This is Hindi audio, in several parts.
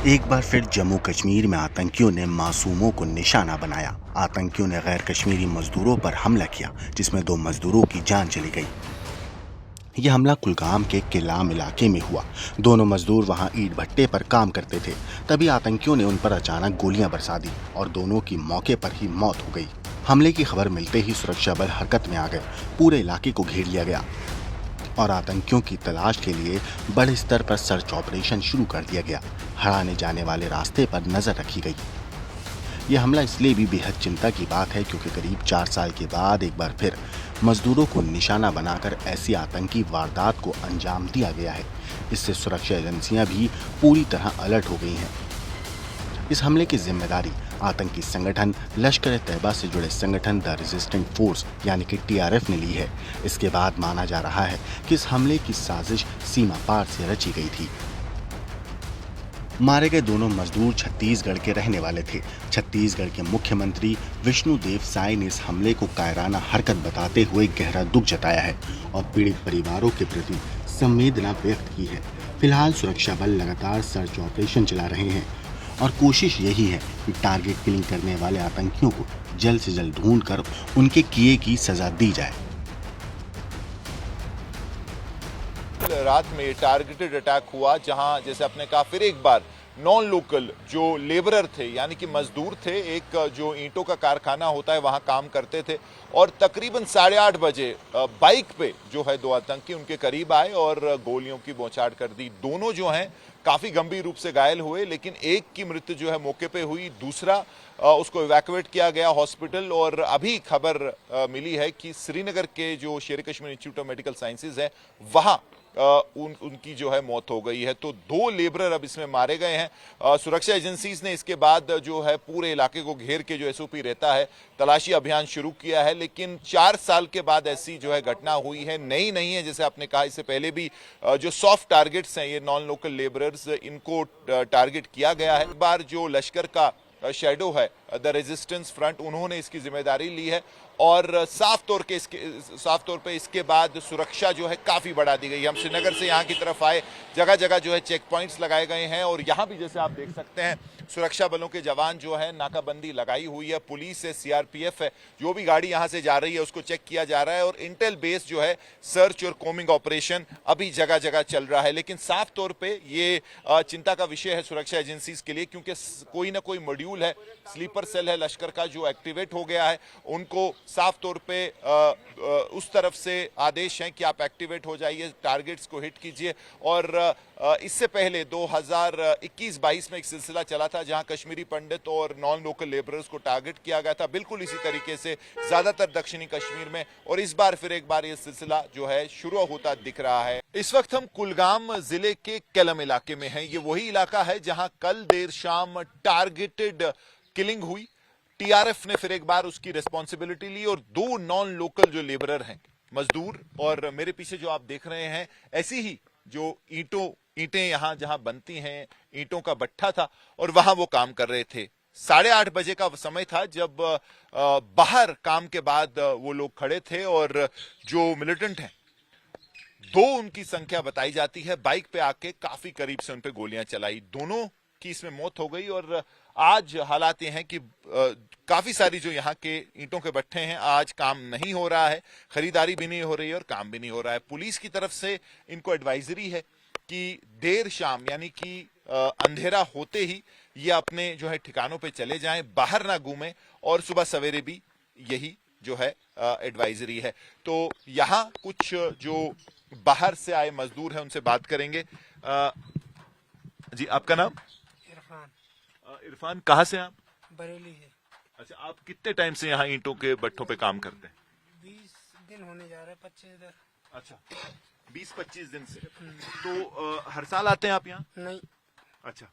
एक बार फिर जम्मू कश्मीर में आतंकियों ने मासूमों को निशाना बनाया। आतंकियों ने गैर कश्मीरी मजदूरों पर हमला किया, जिसमें 2 मजदूरों की जान चली गई। यह हमला कुलगाम के किलाम इलाके में हुआ। दोनों मजदूर वहां ईंट भट्टे पर काम करते थे। तभी आतंकियों ने उन पर अचानक गोलियां बरसा दी और दोनों की मौके पर ही मौत हो गई। हमले की खबर मिलते ही सुरक्षा बल हरकत में आ गए। पूरे इलाके को घेर लिया गया और आतंकियों की तलाश के लिए बड़े स्तर पर सर्च ऑपरेशन शुरू कर दिया गया। हराने जाने वाले रास्ते पर नजर रखी गई। यह हमला इसलिए भी बेहद चिंता की बात है क्योंकि करीब 4 साल के बाद एक बार फिर मजदूरों को निशाना बनाकर ऐसी आतंकी वारदात को अंजाम दिया गया है। इससे सुरक्षा एजेंसियां भी पूरी तरह अलर्ट हो गई हैं। इस हमले की जिम्मेदारी आतंकी संगठन लश्कर-ए-तैयबा से जुड़े संगठन द रेजिस्टेंट फोर्स यानी कि TRF ने ली है। इसके बाद माना जा रहा है कि इस हमले की साजिश सीमा पार से रची गई थी। मारे गए दोनों मजदूर छत्तीसगढ़ के रहने वाले थे। छत्तीसगढ़ के मुख्यमंत्री विष्णुदेव साय ने इस हमले को कायराना हरकत बताते हुए गहरा दुख जताया है और पीड़ित परिवारों के प्रति संवेदना व्यक्त की है। फिलहाल सुरक्षा बल लगातार सर्च ऑपरेशन चला रहे हैं और कोशिश यही है कि टारगेट किलिंग करने वाले आतंकियों को जल्द से जल्द ढूंढकर उनके किए की सजा दी जाए। रात में टारगेटेड अटैक हुआ, जहां जैसे आपने कहा फिर एक बार नॉन लोकल जो लेबरर थे यानी कि मजदूर थे, एक जो ईंटों का कारखाना होता है वहां काम करते थे और तकरीबन 8:30 बजे बाइक पे जो है 2 आतंकी उनके करीब आए और गोलियों की बौछार कर दी। दोनों जो हैं काफी गंभीर रूप से घायल हुए, लेकिन एक की मृत्यु जो है मौके पे हुई, दूसरा उसको इवैक्यूएट किया गया हॉस्पिटल। और अभी खबर मिली है कि श्रीनगर के जो शेर Kashmir institute of medical sciences है वहां उनकी जो है मौत हो गई है। तो 2 लेबरर अब इसमें मारे गए हैं। सुरक्षा एजेंसीज ने इसके बाद जो है पूरे इलाके को घेर के जो SOP रहता है तलाशी अभियान शुरू किया है, लेकिन 4 साल के बाद ऐसी जो है घटना हुई है, नई नहीं है। जैसे आपने कहा इससे पहले भी जो सॉफ्ट टारगेट्स हैं ये नॉन लोकल लेबरर्स, इनको टारगेट किया गया है। एक बार जो लश्कर का शेडो है द रेजिस्टेंस फ्रंट, उन्होंने इसकी जिम्मेदारी ली है और साफ तौर पे इसके बाद सुरक्षा जो है काफी बढ़ा दी गई है। हम श्रीनगर से यहाँ की तरफ आए, जगह जगह जो है चेक पॉइंट्स लगाए गए हैं और यहाँ भी जैसे आप देख सकते हैं सुरक्षा बलों के जवान जो है नाकाबंदी लगाई हुई है। पुलिस है, CRPF है, जो भी गाड़ी यहाँ से जा रही है उसको चेक किया जा रहा है और इंटेल बेस जो है सर्च और कोमिंग ऑपरेशन अभी जगह जगह चल रहा है। लेकिन साफ तौर पे ये चिंता का विषय है सुरक्षा एजेंसीज के लिए, क्योंकि कोई ना कोई मॉड्यूल है, स्लीपर सेल है लश्कर का जो एक्टिवेट हो गया है। उनको साफ तौर पे उस तरफ से आदेश हैं कि आप एक्टिवेट हो जाइए, टारगेट्स को हिट कीजिए। और इससे पहले 2021-22 में एक सिलसिला चला था जहां कश्मीरी पंडित और नॉन लोकल लेबरर्स को टारगेट किया गया था, बिल्कुल इसी तरीके से ज्यादातर दक्षिणी कश्मीर में। और इस बार फिर एक बार यह सिलसिला जो है शुरू होता दिख रहा है। इस वक्त हम कुलगाम जिले के केलम इलाके में हैं। ये वही इलाका है जहां कल देर शाम टारगेटेड किलिंग हुई। TRF ने फिर एक बार उसकी रिस्पॉन्सिबिलिटी ली और 2 नॉन लोकल जो लेबरर हैं, मजदूर, और मेरे पीछे जो आप देख रहे हैं ऐसी ही जो ईंटें यहां जहां बनती हैं, ईंटों का भट्ठा था और वहां वो काम कर रहे थे। 8:30 बजे का समय था जब बाहर काम के बाद वो लोग खड़े थे और जो मिलिटेंट हैं, 2 उनकी संख्या बताई जाती है, बाइक पे आके काफी करीब से उन पे गोलियां चलाई। दोनों की इसमें मौत हो गई और आज हालात ये हैं कि काफी सारी जो यहाँ के ईंटों के भट्ठे हैं आज काम नहीं हो रहा है, खरीदारी भी नहीं हो रही है और काम भी नहीं हो रहा है। पुलिस की तरफ से इनको एडवाइजरी है कि देर शाम यानी कि अंधेरा होते ही ये अपने जो है ठिकानों पे चले जाएं, बाहर ना घूमें और सुबह सवेरे भी यही जो है एडवाइजरी है। तो यहाँ कुछ जो बाहर से आए मजदूर हैं उनसे बात करेंगे। जी, आपका नाम? इरफान, कहाँ से आप? बरेली है। अच्छा, आप कितने टाइम से यहाँ ईंटों के भट्ठों पे काम करते हैं? 20 दिन होने जा रहे हैं, 25 दिन। अच्छा, 20-25 दिन से। तो हर साल आते हैं आप यहाँ? नहीं। अच्छा,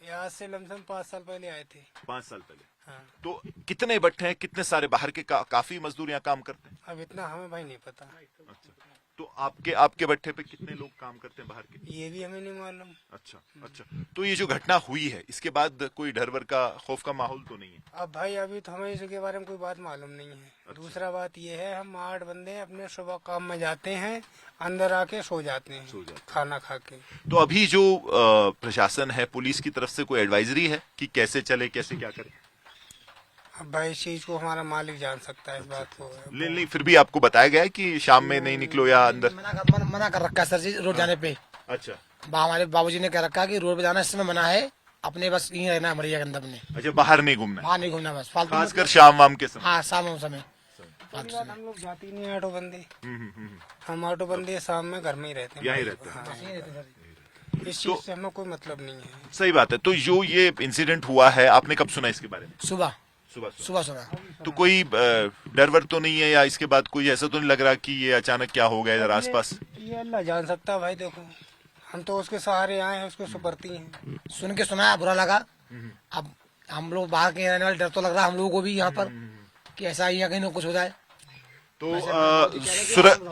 यहाँ से लमसम 5 साल पहले आए थे। 5 साल पहले। हाँ। तो कितने भट्ठे हैं, कितने सारे बाहर के काफी मजदूर यहाँ काम करते हैं? अब इतना हमें भाई नहीं पता। अच्छा, तो आपके आपके भट्टे पे कितने लोग काम करते हैं बाहर के? ये भी हमें नहीं मालूम। अच्छा अच्छा। तो ये जो घटना हुई है इसके बाद कोई डर वर का खौफ का माहौल तो नहीं है? अब भाई अभी तो हमें इसके बारे में कोई बात मालूम नहीं है। दूसरा बात ये है, हम 8 बंदे अपने सुबह काम में जाते हैं, अंदर आके सो जाते हैं खाना खा के। तो अभी जो प्रशासन है, पुलिस की तरफ से कोई एडवाइजरी है कि कैसे चले, कैसे क्या करें? अब भाई इस चीज को हमारा मालिक जान सकता है, इस बात को। नहीं, फिर भी आपको बताया गया है कि शाम में नहीं निकलो या अंदर? मना कर रखा है सर जी रोड जाने पे। अच्छा। हमारे बाबूजी ने कह रखा है कि रोड पे जाना इस समय मना है, अपने बस यहीं रहना है मरिया के अंदर में। अच्छा, बाहर नहीं घूमना? बाहर नहीं घूमना बस फालतू। खासकर शाम वाम के समय? हाँ शाम समय। हम लोग जाते ही नहीं ऑटो बंदे। हम ऑटो बंदे शाम में घर में ही रहते हैं। यहीं रहते हैं। हाँ। इस चीज से हमें कोई मतलब नहीं है। सही बात है। तो जो ये इंसिडेंट हुआ है, आपने कब सुना इसके बारे में? सुबह सुबह सुना। तो कोई डर वर तो नहीं है, या इसके बाद कोई ऐसा तो नहीं लग रहा कि ये अचानक क्या हो गया इधर आसपास? ये अल्लाह जान सकता है भाई। देखो हम तो उसके सहारे आए हैं, उसको सुपरती हैं। सुन के सुना बुरा लगा। अब हम लोग बाहर के रहने वाले, डर तो लग रहा है हम लोगों को भी यहाँ पर कि ऐसा ही कहीं ना कुछ हो जाए। तो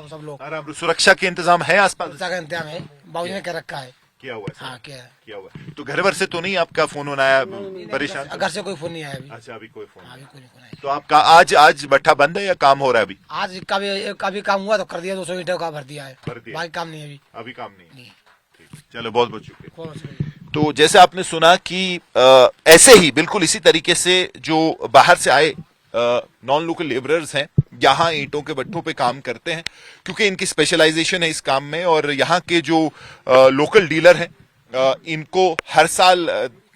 सब लोग सुरक्षा के इंतजाम है आसपास? सुरक्षा का इंतजाम है, बाबूजी ने कह रखा है। किया हुआ है? हाँ किया हुआ। तो घर भर से तो नहीं आपका फोन आया परेशान? घर से कोई फोन नहीं आया अभी। अच्छा, अभी कोई फोन? अभी कोई फोन आया। तो आपका आज भट्ठा बंद है या काम हो रहा है अभी? आज कभी काम हुआ तो कर दिया, 200 ईंटों का भर दिया है, बाकी काम नहीं है अभी काम नहीं। चलो, बहुत बहुत शुक्रिया। नहीं। तो जैसे आपने सुना कि ऐसे ही बिल्कुल इसी तरीके से जो बाहर से आए नॉन लोकल लेबरर्स हैं, यहाँ ईंटों के भट्ठों पे काम करते हैं, क्योंकि इनकी स्पेशलाइजेशन है इस काम में। और यहाँ के जो लोकल डीलर हैं, इनको हर साल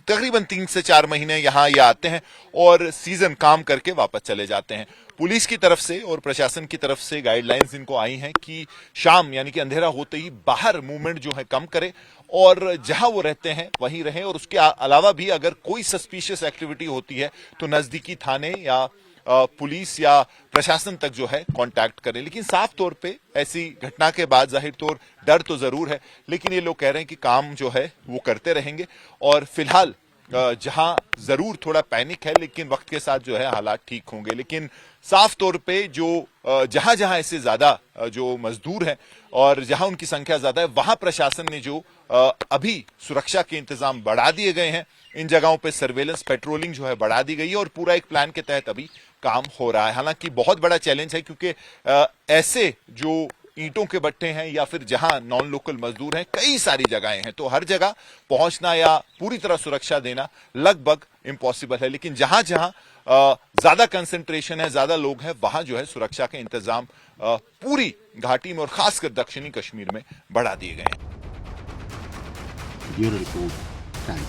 तकरीबन 3 से 4 महीने यहाँ ये आते हैं और सीजन काम करके वापस चले जाते हैं। पुलिस की तरफ से और प्रशासन की तरफ से गाइडलाइंस इनको आई हैं कि शाम यानी कि अंधेरा होते ही बाहर मूवमेंट जो है कम करे और जहां वो रहते हैं वहीं रहें। और उसके अलावा भी अगर कोई सस्पिशियस एक्टिविटी होती है तो नजदीकी थाने या पुलिस या प्रशासन तक जो है कांटेक्ट करें। लेकिन साफ तौर पे ऐसी घटना के बाद जाहिर तौर डर तो जरूर है, लेकिन ये लोग कह रहे हैं कि काम जो है वो करते रहेंगे। और फिलहाल जहां जरूर थोड़ा पैनिक है, लेकिन वक्त के साथ जो है हालात ठीक होंगे। लेकिन साफ तौर पे जो जहां जहां ऐसे ज्यादा जो मजदूर हैं और जहां उनकी संख्या ज्यादा है, वहां प्रशासन ने जो अभी सुरक्षा के इंतजाम बढ़ा दिए गए हैं। इन जगहों पे सर्वेलेंस पेट्रोलिंग जो है बढ़ा दी गई है और पूरा एक प्लान के तहत अभी काम हो रहा है। हालांकि बहुत बड़ा चैलेंज है, क्योंकि ऐसे जो ईंटों के भट्टे हैं या फिर जहां नॉन लोकल मजदूर हैं, कई सारी जगहें हैं, तो हर जगह पहुंचना या पूरी तरह सुरक्षा देना लगभग इम्पॉसिबल है। लेकिन जहां जहां ज्यादा कंसंट्रेशन है, ज्यादा लोग हैं, वहां जो है सुरक्षा के इंतजाम पूरी घाटी में और खासकर दक्षिणी कश्मीर में बढ़ा दिए गए हैं। Bureau report time.